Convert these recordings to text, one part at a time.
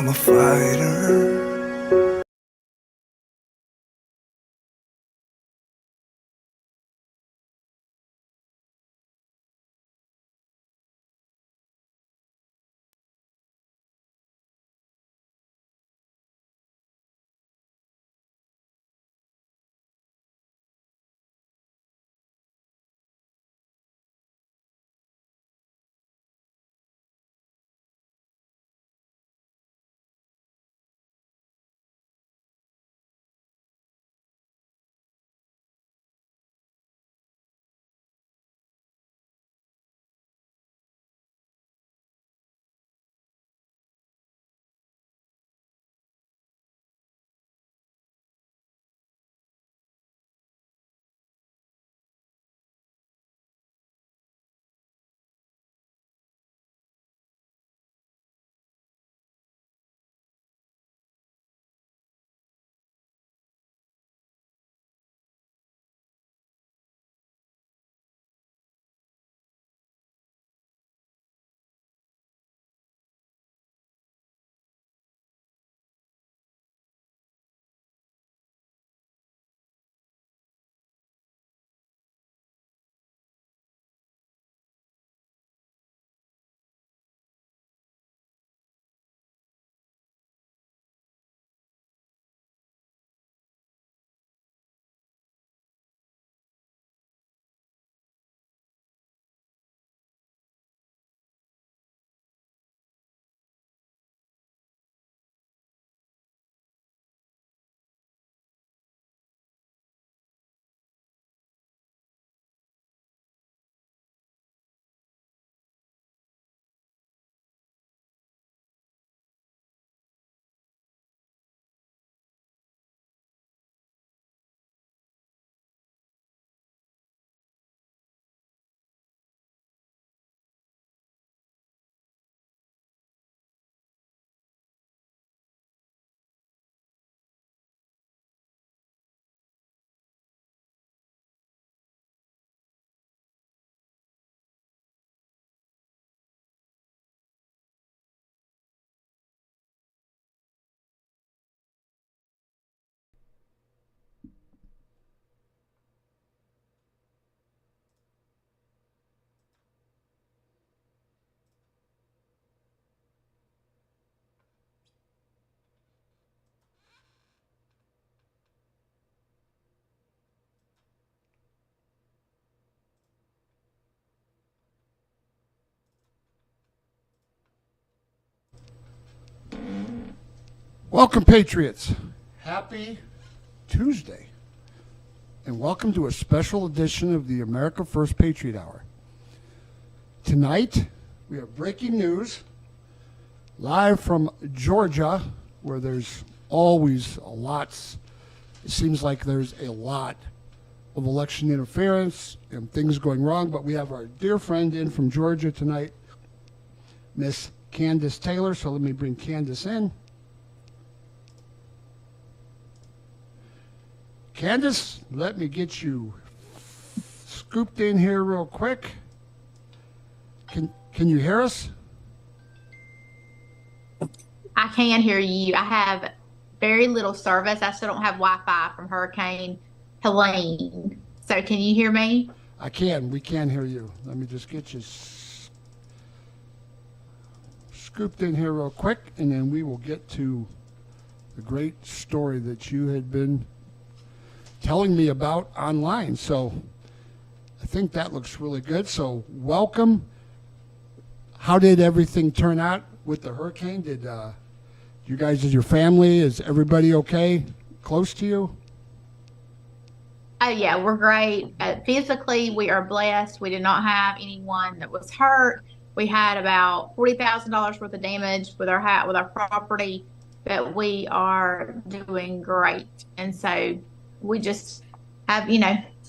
I'm a fighter. Welcome, Patriots. Happy Tuesday. And welcome to a special edition of the America First Patriot Hour. Tonight, we have breaking news live from Georgia, where there's always it seems like there's a lot of election interference and things going wrong, but we have our dear friend in from Georgia tonight, Miss Kandiss Taylor. So let me bring Kandiss in. Kandiss, let me get you scooped in here real quick. Can you hear us? I can hear you. I have very little service. I still don't have Wi-Fi from Hurricane Helene. So can you hear me? I can. We can hear you. Let me just get you scooped in here real quick, and then we will get to the great story that you had been telling me about online. So I think that looks really good. So welcome. How did everything turn out with the hurricane? Did you guys, is your family, is everybody okay close to you? Yeah, we're great. Physically, we are blessed. We did not have anyone that was hurt. We had about $40,000 worth of damage with our property, but we are doing great. And so we just have,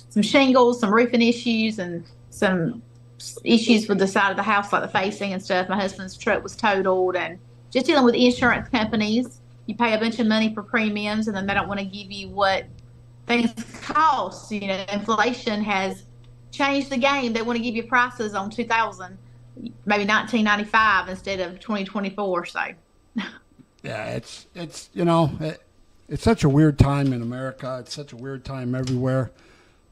some shingles, some roofing issues, and some issues with the side of the house, like the facing and stuff. My husband's truck was totaled, and just dealing with insurance companies. You pay a bunch of money for premiums, and then they don't want to give you what things cost. Inflation has changed the game. They want to give you prices on 2000, maybe 1995 instead of 2024. So Yeah, it's it's such a weird time in America. It's such a weird time everywhere.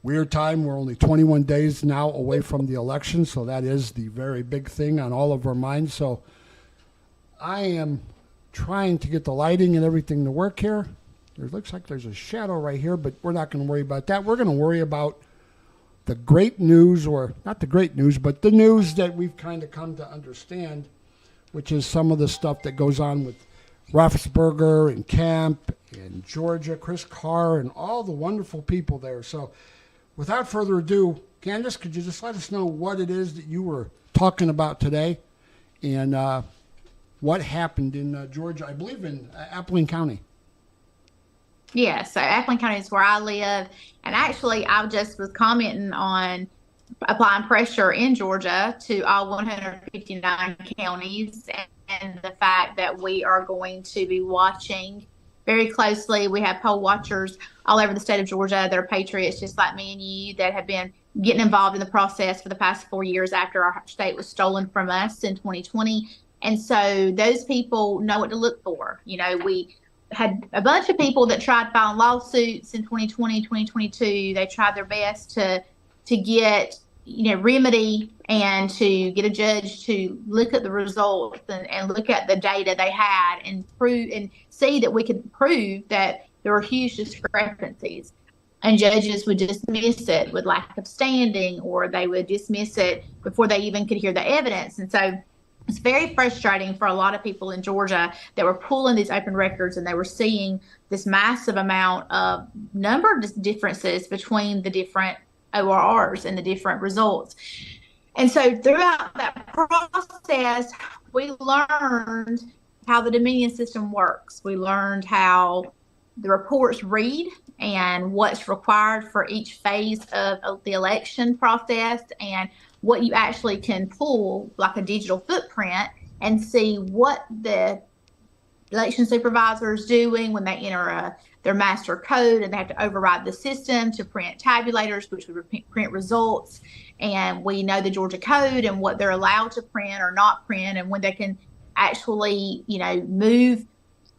Weird time. We're only 21 days now away from the election, so that is the very big thing on all of our minds. So I am trying to get the lighting and everything to work here. There looks like there's a shadow right here, but we're not going to worry about that. We're going to worry about the great news, or not the great news, but the news that we've kind of come to understand, which is some of the stuff that goes on with Roethlisberger and Kemp and Georgia, Chris Carr, and all the wonderful people there. So without further ado, Kandiss, could you just let us know what it is that you were talking about today and what happened in Georgia, I believe in Appling County? Yeah, so Appling County is where I live. And actually, I just was commenting on applying pressure in Georgia to all 159 counties and the fact that we are going to be watching very closely. We have poll watchers all over the state of Georgia that are patriots just like me and you that have been getting involved in the process for the past 4 years after our state was stolen from us in 2020. And so those people know what to look for. We had a bunch of people that tried filing lawsuits in 2020, 2022. They tried their best to get remedy and to get a judge to look at the results and look at the data they had and prove and see that we could prove that there were huge discrepancies. And judges would dismiss it with lack of standing, or they would dismiss it before they even could hear the evidence. And so it's very frustrating for a lot of people in Georgia that were pulling these open records and they were seeing this massive amount of number differences between the different ORRs and the different results. And so throughout that process, we learned how the Dominion system works. We learned how the reports read and what's required for each phase of the election process, and what you actually can pull like a digital footprint and see what the election supervisor is doing when they enter their master code and they have to override the system to print tabulators, which would print results. And we know the Georgia code and what they're allowed to print or not print, and when they can actually, move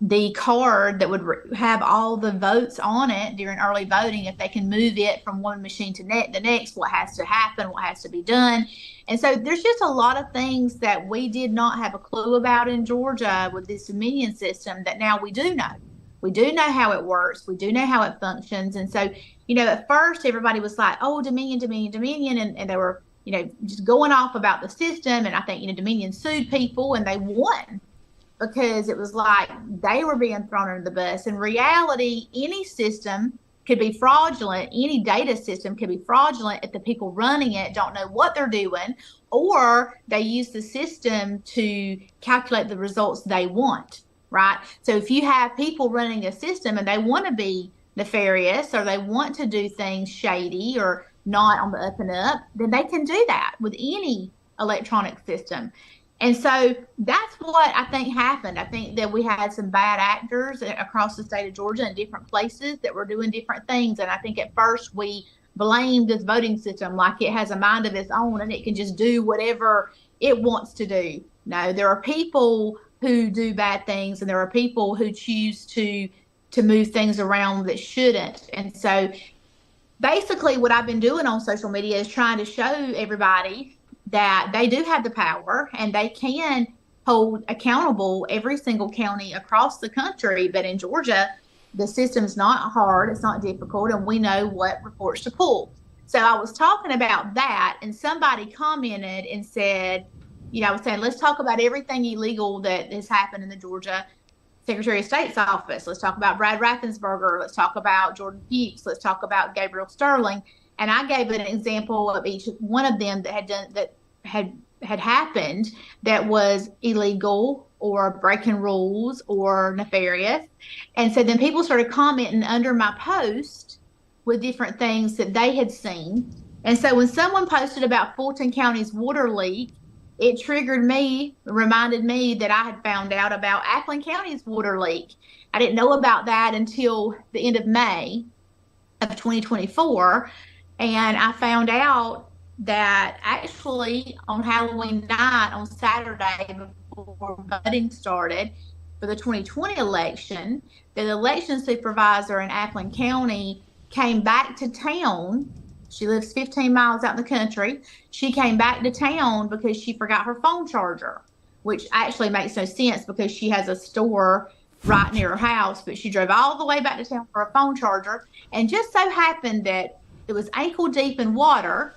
the card that would have all the votes on it during early voting, if they can move it from one machine to the next, what has to happen, what has to be done. And so there's just a lot of things that we did not have a clue about in Georgia with this Dominion system that now we do know. We do know how it works. We do know how it functions. And so, at first everybody was like, oh, Dominion, Dominion, Dominion. And they were, just going off about the system. And I think, Dominion sued people and they won, because it was like they were being thrown under the bus. In reality, any system could be fraudulent. Any data system could be fraudulent if the people running it don't know what they're doing, or they use the system to calculate the results they want, right? So if you have people running a system and they want to be nefarious, or they want to do things shady or not on the up and up, then they can do that with any electronic system. And so that's what I think happened. I think that we had some bad actors across the state of Georgia in different places that were doing different things. And I think at first we blamed this voting system like it has a mind of its own and it can just do whatever it wants to do. No, there are people who do bad things, and there are people who choose to move things around that shouldn't. And so basically what I've been doing on social media is trying to show everybody that they do have the power and they can hold accountable every single county across the country. But in Georgia, the system's not hard, it's not difficult, and we know what reports to pull. So I was talking about that, and somebody commented and said, I was saying, let's talk about everything illegal that has happened in the Georgia Secretary of State's office. Let's talk about Brad Raffensperger. Let's talk about Jordan Fuchs. Let's talk about Gabriel Sterling. And I gave an example of each one of them that had done that had happened that was illegal or breaking rules or nefarious. And so then people started commenting under my post with different things that they had seen. And so when someone posted about Fulton County's water leak, it triggered me, reminded me that I had found out about Appling County's water leak. I didn't know about that until the end of May of 2024. And I found out that actually on Halloween night, on Saturday before voting started, for the 2020 election, the election supervisor in Appling County came back to town. She lives 15 miles out in the country. She came back to town because she forgot her phone charger, which actually makes no sense because she has a store right near her house, but she drove all the way back to town for a phone charger. And just so happened that it was ankle deep in water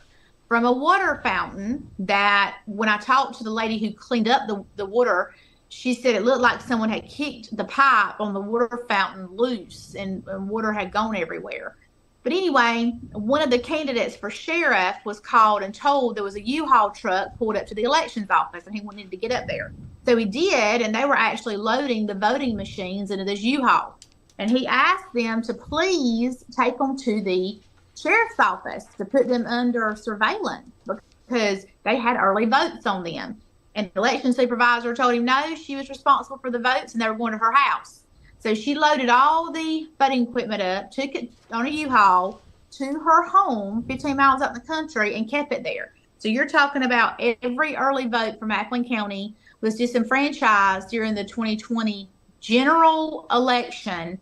from a water fountain that when I talked to the lady who cleaned up the water, she said it looked like someone had kicked the pipe on the water fountain loose and water had gone everywhere. But anyway, one of the candidates for sheriff was called and told there was a U-Haul truck pulled up to the elections office and he wanted to get up there. So he did, and they were actually loading the voting machines into this U-Haul. And he asked them to please take them to the sheriff's office to put them under surveillance because they had early votes on them. And the election supervisor told him no, she was responsible for the votes and they were going to her house. So she loaded all the voting equipment up, took it on a U-Haul to her home 15 miles out in the country and kept it there. So you're talking about every early vote from Appling County was disenfranchised during the 2020 general election.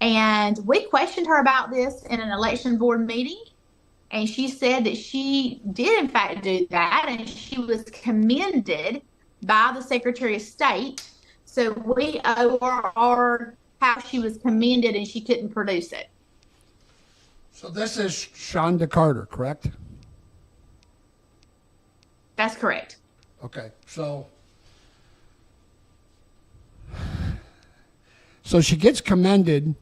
And we questioned her about this in an election board meeting. And she said that she did, in fact, do that. And she was commended by the Secretary of State. So we owe her how she was commended and she couldn't produce it. So this is Shonda Carter, correct? That's correct. Okay, so she gets commended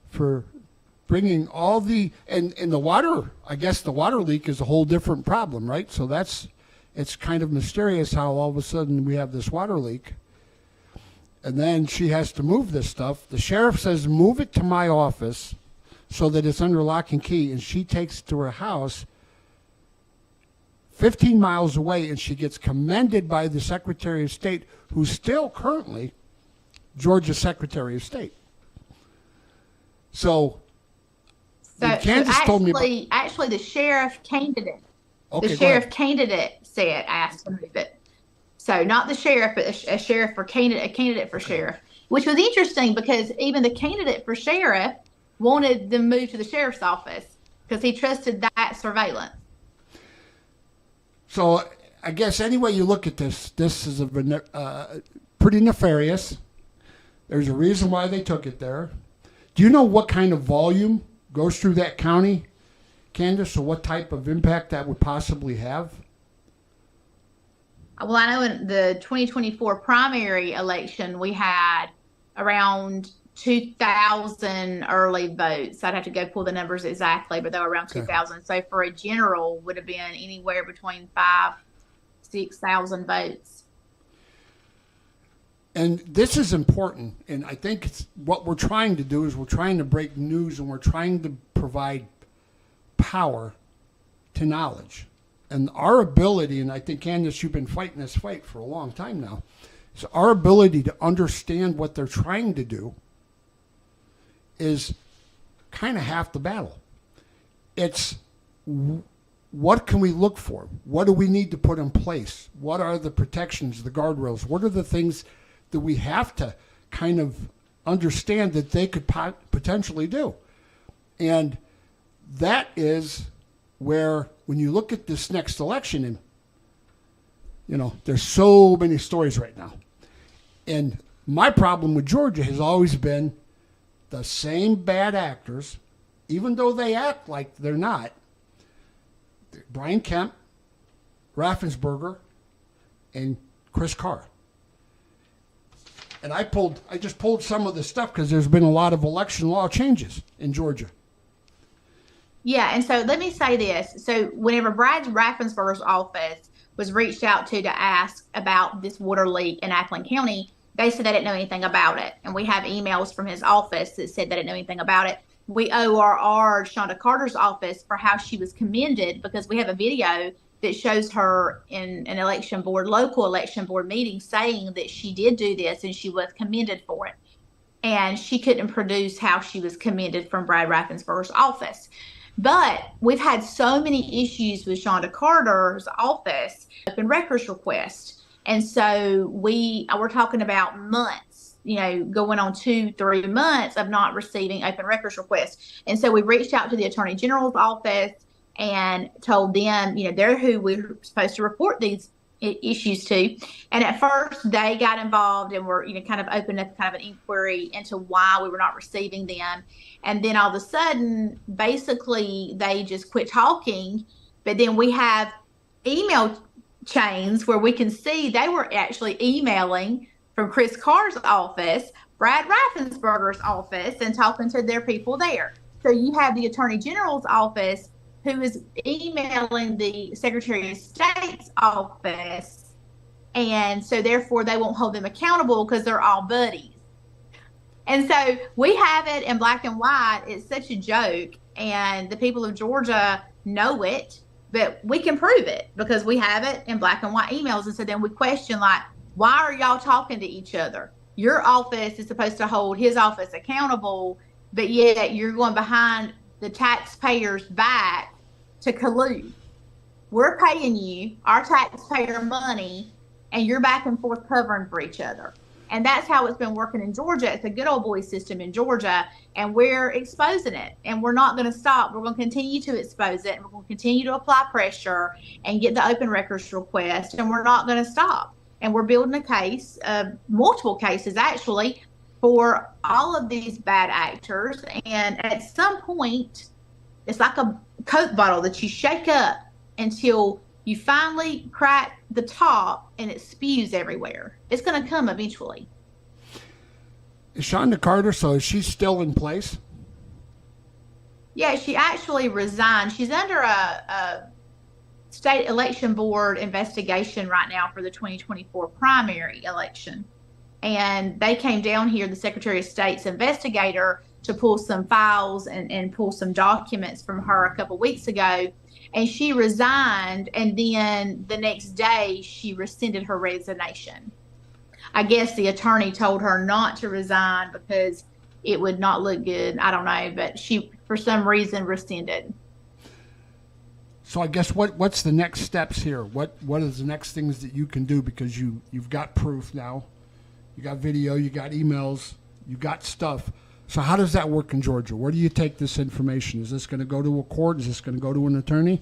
for bringing all the, and the water, I guess the water leak is a whole different problem, right? So it's kind of mysterious how all of a sudden we have this water leak. And then she has to move this stuff. The sheriff says, move it to my office so that it's under lock and key. And she takes it to her house 15 miles away, and she gets commended by the Secretary of State, who's still currently Georgia's Secretary of State. So Kandiss told me actually the sheriff candidate. Okay, the sheriff candidate said asked to move it. So not the sheriff, but a sheriff for a candidate for sheriff, which was interesting because even the candidate for sheriff wanted them moved to the sheriff's office because he trusted that surveillance. So I guess any way you look at this is pretty nefarious. There's a reason why they took it there. Do you know what kind of volume goes through that county, Kandiss, or what type of impact that would possibly have? Well, I know in the 2024 primary election, we had around 2,000 early votes. I'd have to go pull the numbers exactly, but they were around 2,000. So for a general would have been anywhere between 5,000-6,000 votes. And this is important, and I think what we're trying to do is we're trying to break news and we're trying to provide power to knowledge. And our ability, and I think, Kandiss, you've been fighting this fight for a long time now, is our ability to understand what they're trying to do is kind of half the battle. It's what can we look for? What do we need to put in place? What are the protections, the guardrails? What are the things that we have to kind of understand that they could potentially do? And that is where, when you look at this next election, and there's so many stories right now. And my problem with Georgia has always been the same bad actors, even though they act like they're not. Brian Kemp, Raffensperger, and Chris Carr. And I just pulled some of the stuff because there's been a lot of election law changes in Georgia. Yeah, and so let me say this. So whenever Brad Raffensperger's office was reached out to ask about this water leak in Appling County, they said they didn't know anything about it. And we have emails from his office that said they didn't know anything about it. We ORR'd Shonda Carter's office for how she was commended because we have a video that shows her in an local election board meeting saying that she did do this and she was commended for it. And she couldn't produce how she was commended from Brad Raffensperger's office. But we've had so many issues with Shonda Carter's office, open records request. And so we're talking about months going on 2-3 months of not receiving open records requests. And so we reached out to the Attorney General's office and told them, they're who we're supposed to report these issues to. And at first they got involved and were, kind of opened up kind of an inquiry into why we were not receiving them. And then all of a sudden, basically they just quit talking. But then we have email chains where we can see they were actually emailing from Chris Carr's office, Brad Raffensperger's office, and talking to their people there. So you have the Attorney General's office who is emailing the Secretary of State's office. And so therefore they won't hold them accountable because they're all buddies. And so we have it in black and white. It's such a joke. And the people of Georgia know it, but we can prove it because we have it in black and white emails. And so then we question, like, why are y'all talking to each other? Your office is supposed to hold his office accountable, but yet you're going behind the taxpayers' back to collude. We're paying you our taxpayer money, and you're back and forth covering for each other. And that's how it's been working in Georgia. It's a good old boy system in Georgia, and we're exposing it. And we're not going to stop. We're going to continue to expose it, and we're going to continue to apply pressure and get the open records request, and we're not going to stop. And we're building a case, multiple cases actually, for all of these bad actors. And at some point, it's like a Coke bottle that you shake up until you finally crack the top and it spews everywhere. It's going to come eventually. Is Shonda Carter, so is she still in place? Yeah, she actually resigned. She's under a state election board investigation right now for the 2024 primary election. And they came down here, the Secretary of State's investigator, to pull some files and pull some documents from her a couple weeks ago. And she resigned, and then the next day she rescinded her resignation. I guess the attorney told her not to resign because it would not look good. I don't know, but she, for some reason, rescinded. So I guess what's the next steps here? What is the next things that you can do, because you've got proof now, you got video, you got emails, you got stuff. So how does that work in Georgia? Where do you take this information? Is this going to go to a court? Is this going to go to an attorney?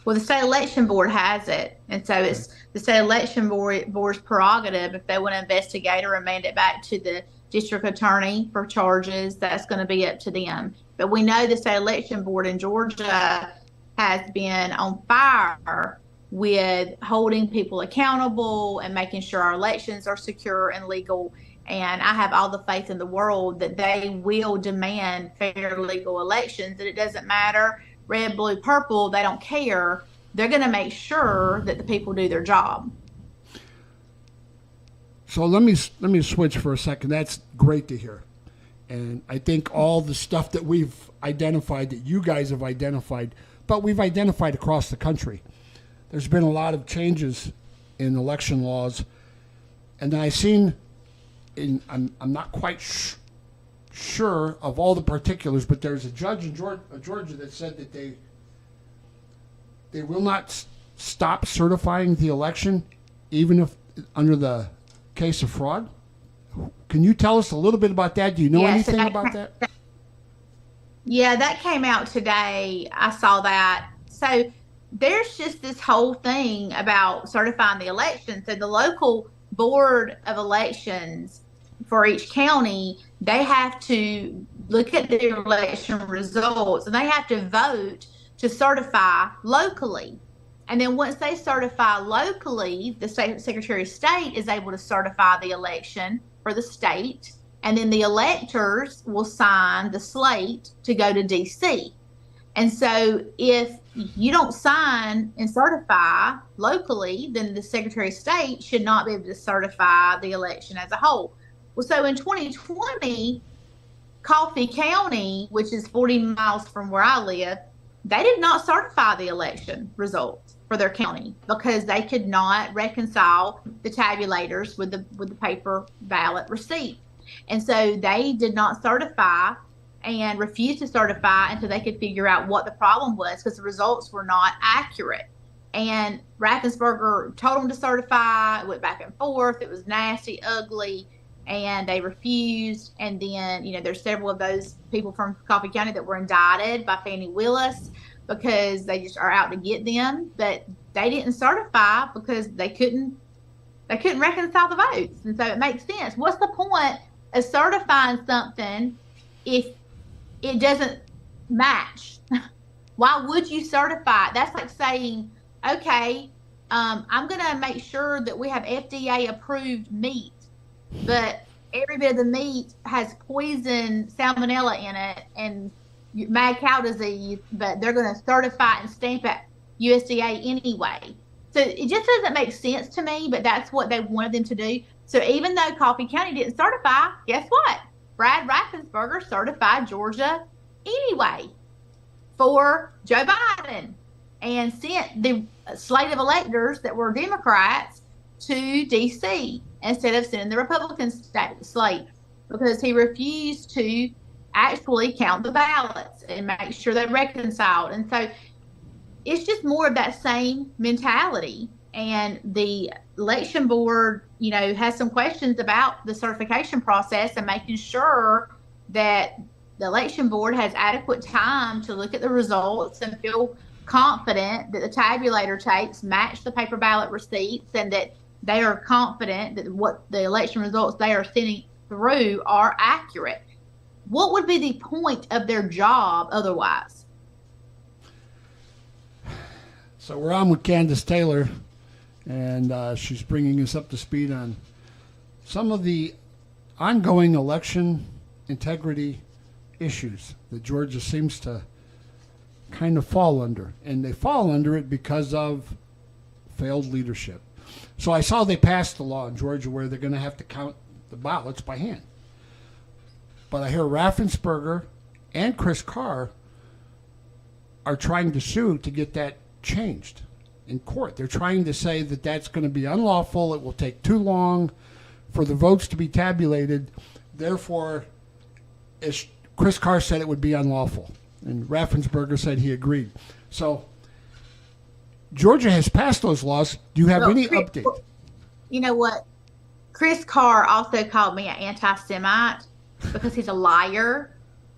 Well, the state election board has it, and so it's the state election board's prerogative. If they want to investigate or remand it back to the district attorney for charges, that's going to be up to them. But we know the state election board in Georgia has been on fire with holding people accountable and making sure our elections are secure and legal. And I have all the faith in the world that they will demand fair, legal elections. And it doesn't matter, red, blue, purple, they don't care. They're going to make sure that the people do their job. So let me switch for a second. That's great to hear. And I think all the stuff that we've identified, that you guys have identified, but we've identified across the country. There's been a lot of changes in election laws. And then I've seen, I'm not quite sure of all the particulars, but there's a judge in Georgia that said that they will not stop certifying the election, even if under the case of fraud. Can you tell us a little bit about that? Do you know anything about that? Yeah, that came out today. I saw that. So there's just this whole thing about certifying the election. So the local board of elections for each county, they have to look at their election results and they have to vote to certify locally. And then once they certify locally, the state Secretary of State is able to certify the election for the state. And then the electors will sign the slate to go to D.C. And so if you don't sign and certify locally, then the Secretary of State should not be able to certify the election as a whole. Well, so in 2020, Coffee County, which is 40 miles from where I live, they did not certify the election results for their county because they could not reconcile the tabulators with the paper ballot receipt. And so they did not certify and refused to certify until they could figure out what the problem was, because the results were not accurate. And Raffensperger told them to certify. It went back and forth. It was nasty, ugly, and they refused. And then, there's several of those people from Coffee County that were indicted by Fannie Willis because they just are out to get them. But they didn't certify because they couldn't reconcile the votes. And so it makes sense. What's the point of certifying something if it doesn't match? Why would you certify? That's like saying, okay, I'm going to make sure that we have FDA approved meat, but every bit of the meat has poison salmonella in it and mad cow disease, but they're going to certify and stamp it USDA anyway. So it just doesn't make sense to me, but that's what they wanted them to do. So even though Coffee County didn't certify, guess what? Brad Raffensperger certified Georgia anyway for Joe Biden and sent the slate of electors that were Democrats to D.C. instead of sending the Republican slate because he refused to actually count the ballots and make sure they reconciled. And so it's just more of that same mentality. And the election board, has some questions about the certification process and making sure that the election board has adequate time to look at the results and feel confident that the tabulator tapes match the paper ballot receipts and that they are confident that what the election results they are sending through are accurate. What would be the point of their job otherwise? So we're on with Kandiss Taylor, and she's bringing us up to speed on some of the ongoing election integrity issues that Georgia seems to kind of fall under. And they fall under it because of failed leadership. So I saw they passed the law in Georgia where they're going to have to count the ballots by hand. But I hear Raffensperger and Chris Carr are trying to sue to get that changed in court. They're trying to say that that's going to be unlawful. It will take too long for the votes to be tabulated. Therefore, as Chris Carr said, it would be unlawful. And Raffensperger said he agreed. So Georgia has passed those laws. Do you have any update? You know what? Chris Carr also called me an anti-Semite because he's a liar.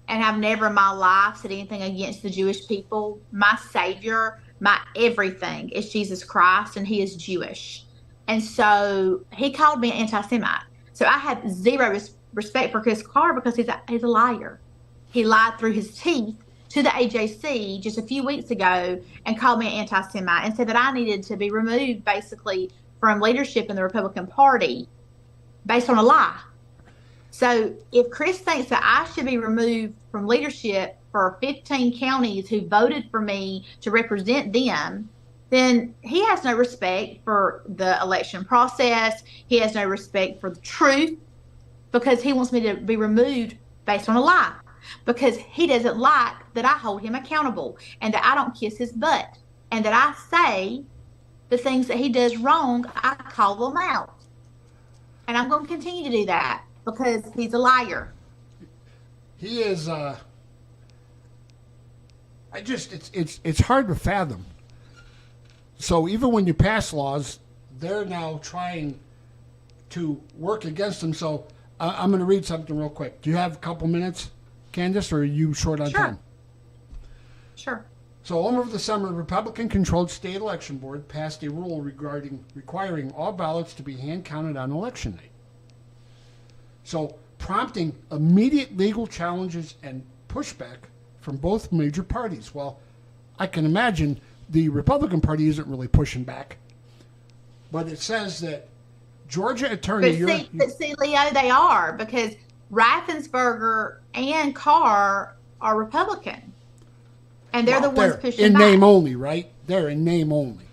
And I've never in my life said anything against the Jewish people. My savior, my everything is Jesus Christ, and he is Jewish. And so he called me an anti-Semite. So I have zero respect for Chris Carr because he's a liar. He lied through his teeth to the AJC just a few weeks ago and called me an anti-Semite and said that I needed to be removed basically from leadership in the Republican Party based on a lie. So if Chris thinks that I should be removed from leadership for 15 counties who voted for me to represent them, then he has no respect for the election process. He has no respect for the truth because he wants me to be removed based on a lie. Because he doesn't like that I hold him accountable and that I don't kiss his butt and that I say the things that he does wrong, I call them out. And I'm going to continue to do that because he's a liar. He is, it's hard to fathom. So even when you pass laws, they're now trying to work against them. So I'm going to read something real quick. Do you have a couple minutes, Kandiss, or are you short on time? Sure. So over the summer, the Republican-controlled state election board passed a rule requiring all ballots to be hand-counted on election night. So prompting immediate legal challenges and pushback from both major parties. Well, I can imagine the Republican Party isn't really pushing back, but it says that Georgia attorney... But see, Leo, they are, because Raffensperger and Carr are Republican. And they're the ones pushing in back. name only, right? They're in name only.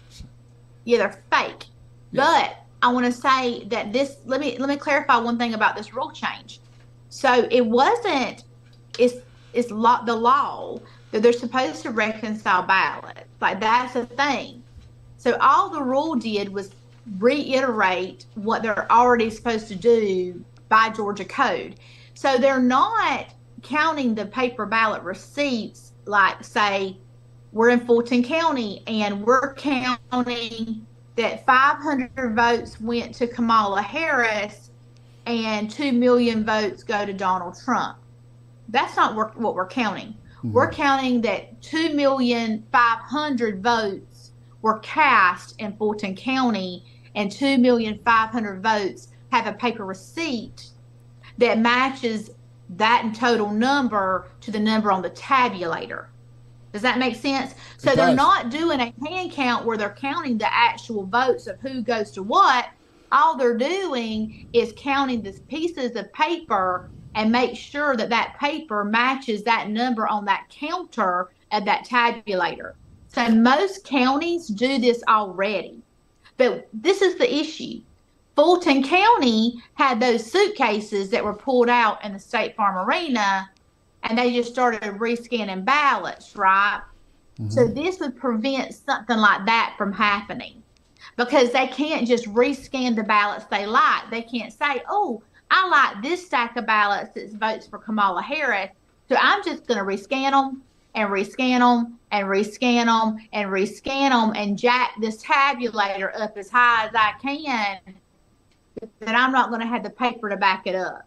Yeah, they're fake. Yeah. But I want to say that this, let me clarify one thing about this rule change. So it wasn't, it's the law that they're supposed to reconcile ballots. Like, that's a thing. So all the rule did was reiterate what they're already supposed to do by Georgia code. So they're not counting the paper ballot receipts like, say, we're in Fulton County, and we're counting that 500 votes went to Kamala Harris and 2 million votes go to Donald Trump. That's not what we're counting. Mm-hmm. We're counting that 2,500,000 votes were cast in Fulton County, and 2,500,000 votes have a paper receipt that matches that total number to the number on the tabulator. Does that make sense? So they're not doing a hand count where they're counting the actual votes of who goes to what. All they're doing is counting the pieces of paper and make sure that that paper matches that number on that counter of that tabulator. So most counties do this already. But this is the issue. Fulton County had those suitcases that were pulled out in the State Farm Arena, and they just started rescanning ballots, right? Mm-hmm. So this would prevent something like that from happening, because they can't just rescan the ballots they like. They can't say, oh, I like this stack of ballots that votes for Kamala Harris, so I'm just going to rescan them and rescan them and rescan them and rescan them and jack this tabulator up as high as I can, that I'm not going to have the paper to back it up.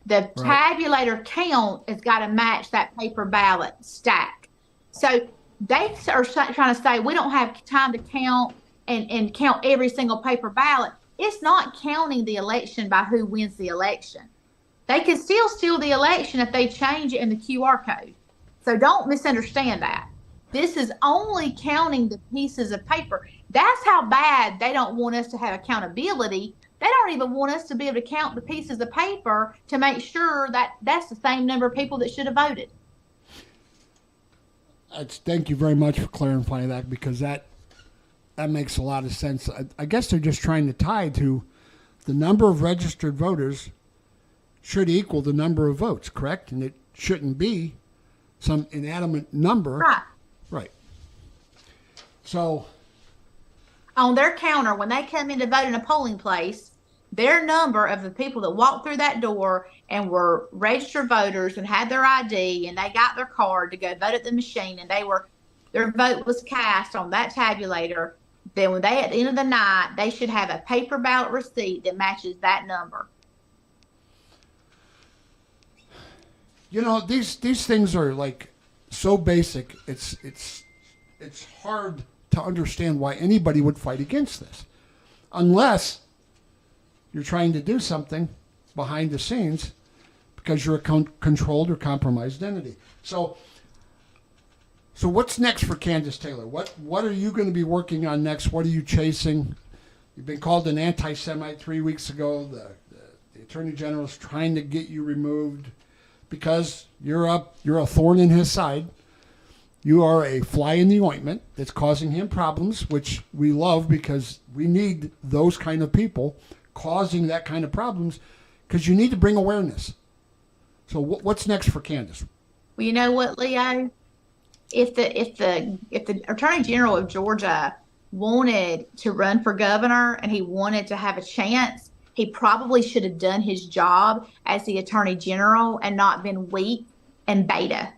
The tabulator count has got to match that paper ballot stack. So they are trying to say we don't have time to count and count every single paper ballot. It's not counting the election by who wins the election. They can still steal the election if they change it in the QR code. So don't misunderstand that. This is only counting the pieces of paper. That's how bad they don't want us to have accountability. They don't even want us to be able to count the pieces of paper to make sure that that's the same number of people that should have voted. Thank you very much for clarifying that, because that makes a lot of sense. I guess they're just trying to tie to the number of registered voters should equal the number of votes, correct? And it shouldn't be some inanimate number. Right. Right. So on their counter, when they come in to vote in a polling place, their number of the people that walked through that door and were registered voters and had their ID and they got their card to go vote at the machine, and their vote was cast on that tabulator, then when they, at the end of the night, they should have a paper ballot receipt that matches that number. You know, these things are like so basic. It's hard to understand why anybody would fight against this, unless you're trying to do something behind the scenes because you're a controlled or compromised entity. So what's next for Kandiss Taylor? What are you going to be working on next? What are you chasing? You've been called an anti-Semite 3 weeks ago. The Attorney General is trying to get you removed because you're a thorn in his side. You are a fly in the ointment that's causing him problems, which we love because we need those kind of people causing that kind of problems, because you need to bring awareness. So what's next for Kandiss? Well, you know what, Leo? If the Attorney General of Georgia wanted to run for governor and he wanted to have a chance, he probably should have done his job as the Attorney General and not been weak and beta.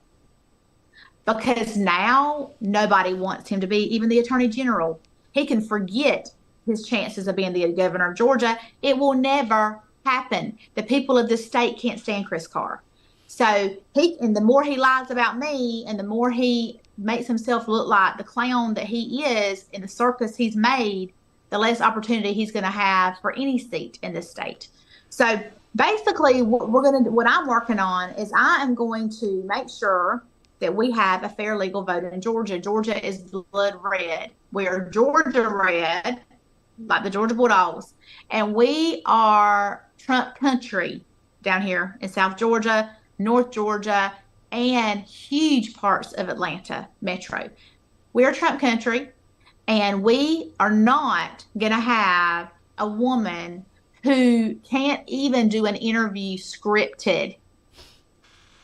Because now nobody wants him to be even the Attorney General. He can forget his chances of being the governor of Georgia. It will never happen. The people of this state can't stand Chris Carr. So the more he lies about me and the more he makes himself look like the clown that he is in the circus he's made, the less opportunity he's going to have for any seat in this state. So basically what I'm working on is I am going to make sure that we have a fair legal vote in Georgia. Georgia is blood red. We are Georgia red, like the Georgia Bulldogs. And we are Trump country down here in South Georgia, North Georgia, and huge parts of Atlanta metro. We're Trump country, and we are not going to have a woman who can't even do an interview scripted.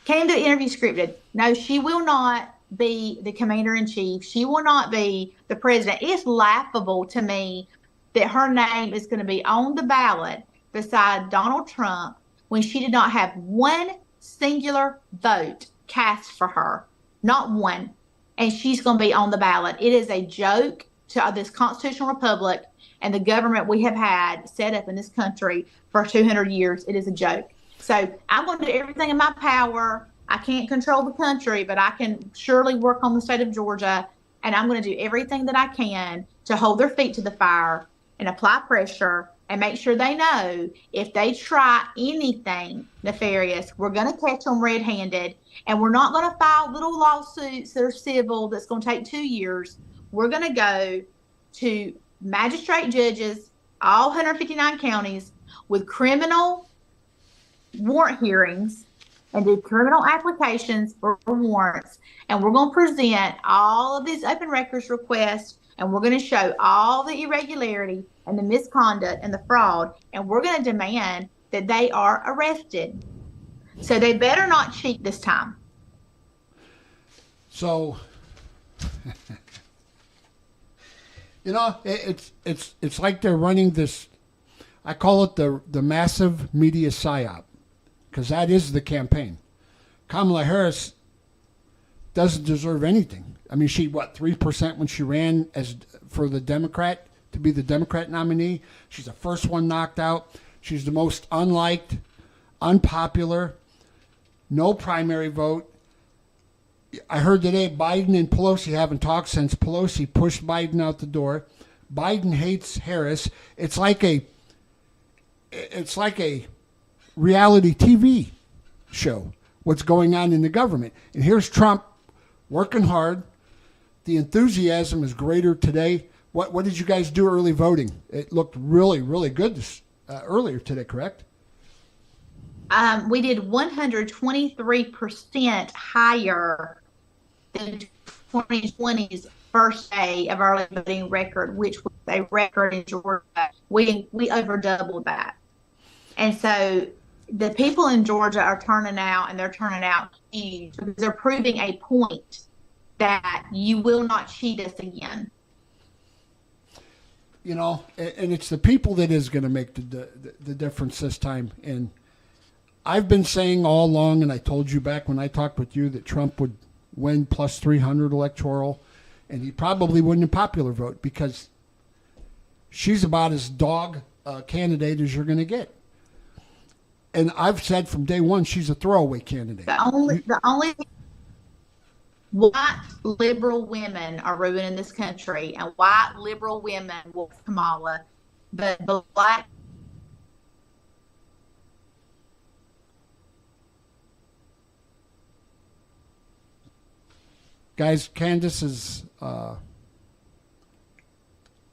Can't do an interview scripted. No, she will not be the commander-in-chief. She will not be the president. It's laughable to me that her name is going to be on the ballot beside Donald Trump when she did not have one singular vote cast for her. Not one. and she's going to be on the ballot. It is a joke to this constitutional republic and the government we have had set up in this country for 200 years. It is a joke. So I'm going to do everything in my power. I can't control the country, but I can surely work on the state of Georgia. And I'm going to do everything that I can to hold their feet to the fire and apply pressure and make sure they know if they try anything nefarious, we're going to catch them red-handed. And we're not going to file little lawsuits that are civil that's going to take 2 years. We're going to go to magistrate judges, all 159 counties, with criminal warrant hearings and do criminal applications for warrants. And we're going to present all of these open records requests, and we're going to show all the irregularity and the misconduct and the fraud, and we're going to demand that they are arrested. So they better not cheat this time. So, you know, it's like they're running this, I call it the massive media psyop, because that is the campaign. Kamala Harris doesn't deserve anything. I mean, she, 3% when she ran for the Democrat, to be the Democrat nominee. She's the first one knocked out. She's the most unliked, unpopular, no primary vote. I heard today Biden and Pelosi haven't talked since Pelosi pushed Biden out the door. Biden hates Harris. It's like a reality TV show, what's going on in the government. And here's Trump working hard. The enthusiasm is greater today. What did you guys do early voting? It looked really, really good earlier today, correct? We did 123% higher than 2020's first day of early voting record, which was a record in Georgia. We over doubled that. And so the people in Georgia are turning out, and they're turning out huge because they're proving a point that you will not cheat us again. You know, and it's the people that is going to make the difference this time. And I've been saying all along, and I told you back when I talked with you, that Trump would win plus 300 electoral, and he probably wouldn't a popular vote because she's about as dog candidate as you're going to get. And I've said from day one, she's a throwaway candidate. The only white liberal women are ruining this country, and white liberal women will Kamala, but black. Guys, Kandiss is,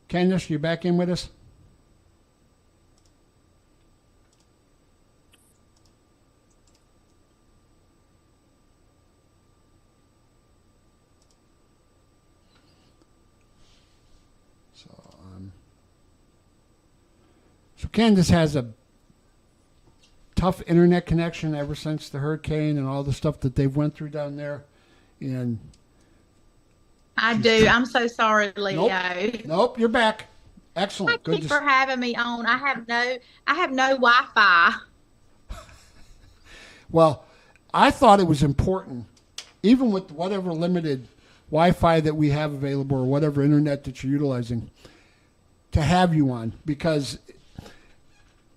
Kandiss, you back in with us? So Kandiss has a tough internet connection ever since the hurricane and all the stuff that they've went through down there. And I do. I'm so sorry, Leo. Nope, you're back. Excellent. Thank you for having me on. I have no Wi-Fi. Well, I thought it was important, even with whatever limited Wi-Fi that we have available or whatever internet that you're utilizing, to have you on, because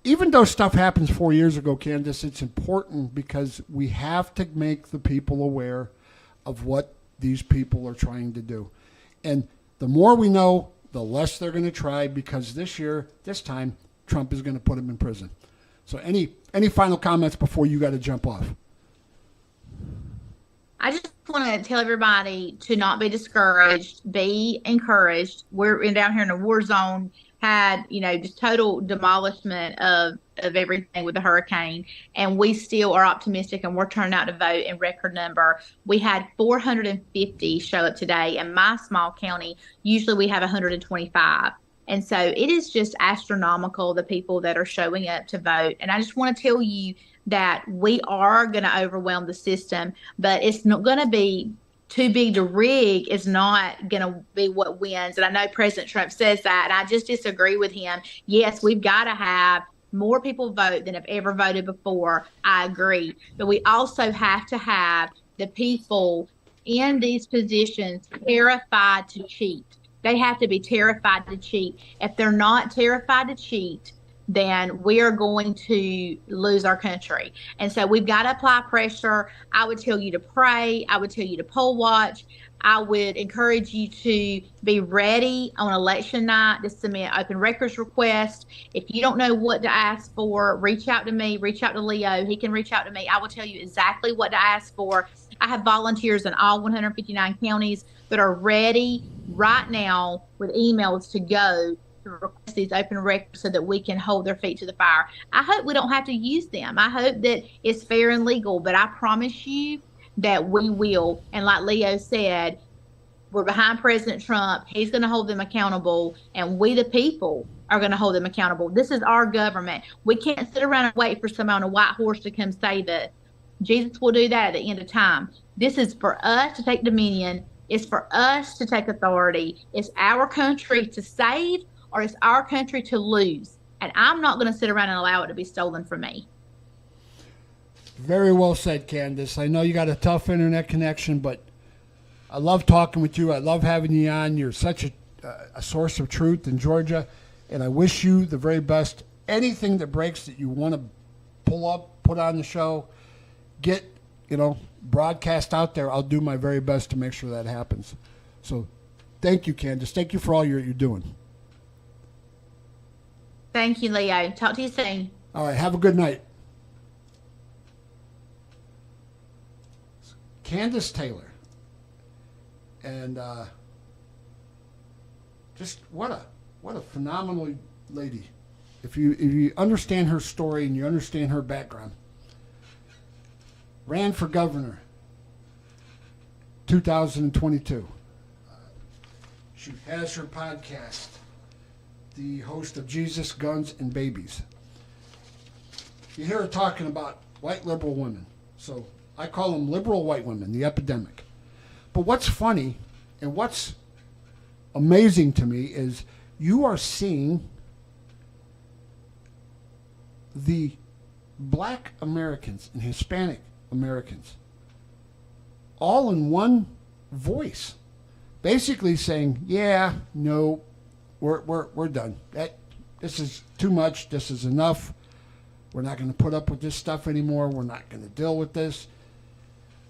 even though stuff happens 4 years ago, Kandiss, it's important because we have to make the people aware of what these people are trying to do. And the more we know, the less they're going to try, because this time, Trump is going to put them in prison. So any final comments before you got to jump off? I just want to tell everybody to not be discouraged, be encouraged. We're down here in a war zone, had, just total demolishment of everything with the hurricane. And we still are optimistic, and we're turning out to vote in record number. We had 450 show up today. In my small county, usually we have 125. And so it is just astronomical, the people that are showing up to vote. And I just want to tell you that we are going to overwhelm the system, but it's not going to be too big to rig. Is not going to be what wins. And I know President Trump says that, and I just disagree with him. Yes, we've got to have more people vote than have ever voted before. I agree. But we also have to have the people in these positions terrified to cheat. They have to be terrified to cheat. If they're not terrified to cheat, then we are going to lose our country. And so we've got to apply pressure. I would tell you to pray. I would tell you to poll watch. I would encourage you to be ready on election night to submit open records requests. If you don't know what to ask for, reach out to me, reach out to Leo. He can reach out to me. I will tell you exactly what to ask for. I have volunteers in all 159 counties that are ready right now with emails to go to request these open records so that we can hold their feet to the fire. I hope we don't have to use them. I hope that it's fair and legal, but I promise you that we will. And like Leo said, we're behind President Trump. He's going to hold them accountable, and we, the people, are going to hold them accountable. This is our government. We can't sit around and wait for someone on a white horse to come save us. Jesus will do that at the end of time. This is for us to take dominion. It's for us to take authority. It's our country to save, or it's our country to lose. And I'm not going to sit around and allow it to be stolen from me. Very well said, Kandiss. I know you got a tough internet connection, but I love talking with you. I love having you on. You're such a source of truth in Georgia, and I wish you the very best. Anything that breaks that you want to pull up, put on the show, get, broadcast out there, I'll do my very best to make sure that happens. So thank you, Kandiss. Thank you for all you're doing. Thank you, Leo. Talk to you soon. All right. Have a good night. Kandiss Taylor. And just what a phenomenal lady. If you understand her story and you understand her background. Ran for governor 2022. She has her podcast, the host of Jesus, Guns, and Babies. You hear her talking about white liberal women. So I call them liberal white women, the epidemic. But what's funny and what's amazing to me is you are seeing the black Americans and Hispanic Americans all in one voice, basically saying, yeah, no, we're done. This is too much. This is enough. We're not going to put up with this stuff anymore. We're not going to deal with this.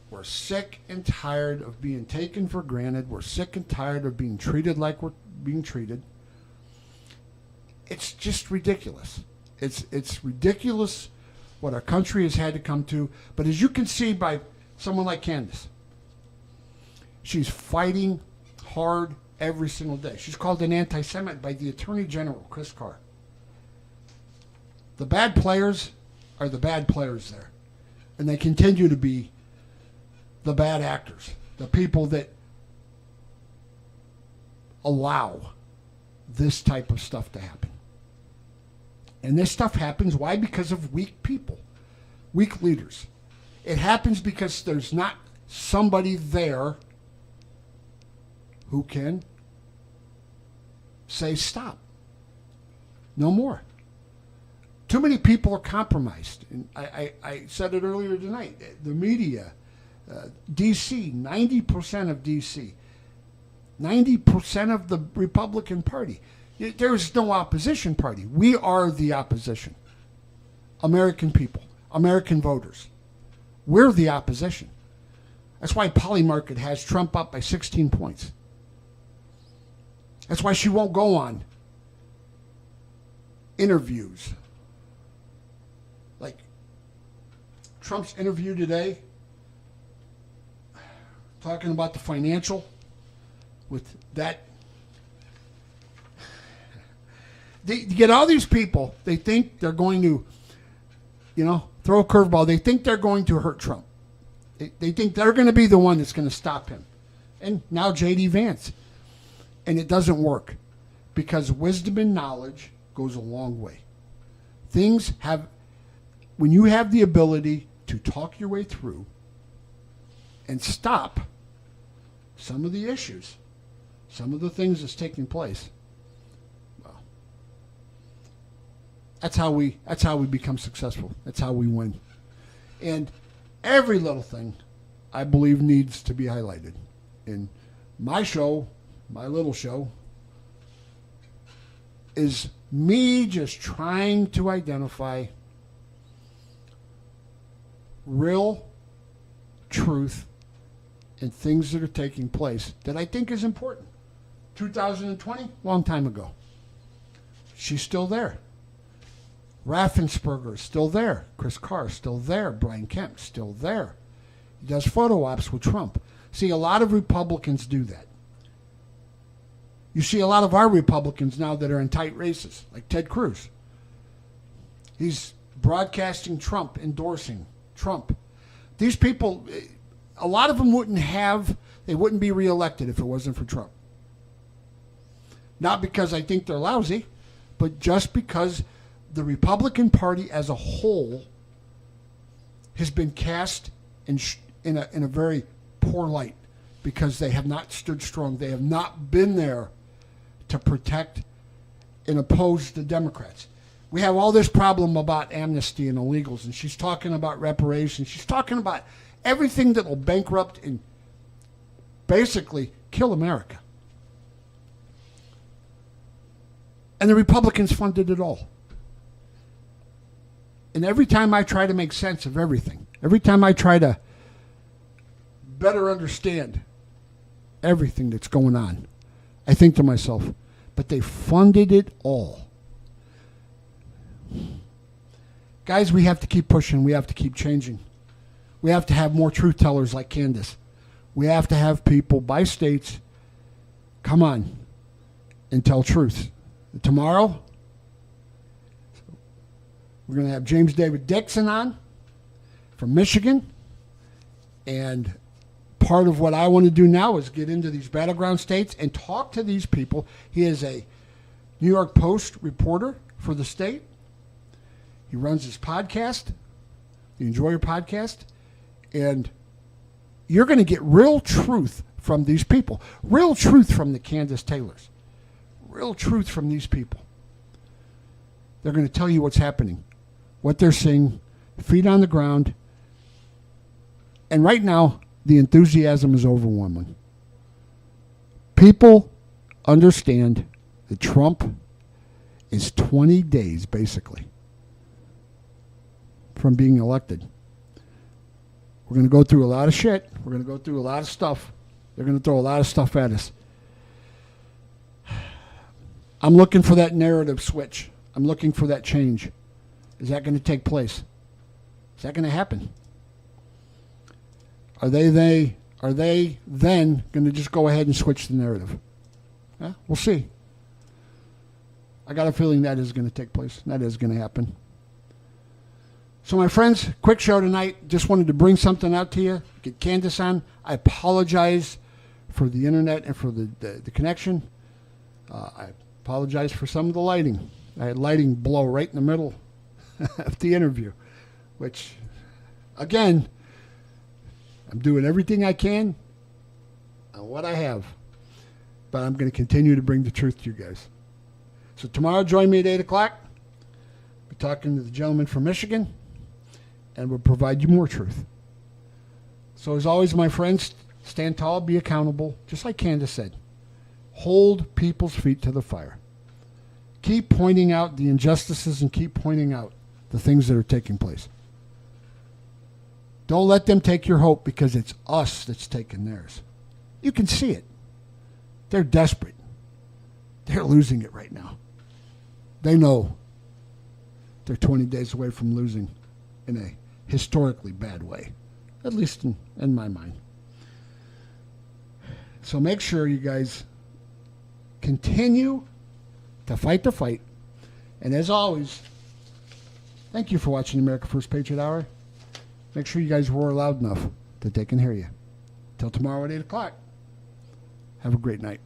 We're sick and tired of being taken for granted. We're sick and tired of being treated like we're being treated. It's just ridiculous. It's ridiculous what our country has had to come to. But as you can see by someone like Kandiss, she's fighting hard every single day. She's called an anti-Semite by the Attorney General, Chris Carr. The bad players are the bad players there. And they continue to be the bad actors, the people that allow this type of stuff to happen. And this stuff happens, why? Because of weak people, weak leaders. It happens because there's not somebody there who can say stop. No more. Too many people are compromised. And I said it earlier tonight. The media, D.C., 90% of D.C., 90% of the Republican Party. There is no opposition party. We are the opposition. American people, American voters. We're the opposition. That's why Pollmarket has Trump up by 16 points. That's why she won't go on interviews. Like Trump's interview today, talking about the financial with that. You get all these people, they think they're going to, throw a curveball. They think they're going to hurt Trump. They think they're going to be the one that's going to stop him. And now J.D. Vance. And it doesn't work because wisdom and knowledge goes a long way. When you have the ability to talk your way through and stop some of the issues, some of the things that's taking place, well, that's how we become successful. That's how we win. And every little thing I believe needs to be highlighted. And my show, my little show, is me just trying to identify real truth and things that are taking place that I think is important. 2020, long time ago. She's still there. Raffensperger is still there. Chris Carr is still there. Brian Kemp is still there. He does photo ops with Trump. See, a lot of Republicans do that. You see a lot of our Republicans now that are in tight races, like Ted Cruz. He's broadcasting Trump, endorsing Trump. These people, a lot of them they wouldn't be reelected if it wasn't for Trump. Not because I think they're lousy, but just because the Republican Party as a whole has been cast in a very poor light because they have not stood strong. They have not been there to protect and oppose the Democrats. We have all this problem about amnesty and illegals, and she's talking about reparations. She's talking about everything that will bankrupt and basically kill America. And the Republicans funded it all. And every time I try to make sense of everything, every time I try to better understand everything that's going on, I think to myself, but they funded it all. Guys, we have to keep pushing. We have to keep changing. We have to have more truth tellers like Kandiss. We have to have people by states come on and tell truth. Tomorrow, we're going to have James David Dixon on from Michigan. And part of what I want to do now is get into these battleground states and talk to these people. He is a New York Post reporter for the state. He runs his podcast, the Enjoyer podcast. And you're going to get real truth from these people, real truth from the Kandiss Taylors. Real truth from these people. They're going to tell you what's happening, what they're seeing, feet on the ground. And right now, the enthusiasm is overwhelming. People understand that Trump is 20 days, basically, from being elected. We're going to go through a lot of shit. We're going to go through a lot of stuff. They're going to throw a lot of stuff at us. I'm looking for that narrative switch. I'm looking for that change. Is that going to take place? Is that going to happen? Are they then going to just go ahead and switch the narrative? Yeah, we'll see. I got a feeling that is going to take place. That is going to happen. So, my friends, quick show tonight. Just wanted to bring something out to you. Get Kandiss on. I apologize for the internet and for the connection. I apologize for some of the lighting. I had lighting blow right in the middle of the interview, which, again, I'm doing everything I can on what I have, but I'm going to continue to bring the truth to you guys. So tomorrow, join me at 8 o'clock. I'll be talking to the gentleman from Michigan, and we'll provide you more truth. So as always, my friends, stand tall, be accountable, just like Kandiss said. Hold people's feet to the fire. Keep pointing out the injustices and keep pointing out the things that are taking place. Don't let them take your hope because it's us that's taking theirs. You can see it. They're desperate. They're losing it right now. They know they're 20 days away from losing in a historically bad way, at least in my mind. So make sure you guys continue to fight the fight. And as always, thank you for watching America First Patriot Hour. Make sure you guys roar loud enough that they can hear you. Till tomorrow at 8 o'clock. Have a great night.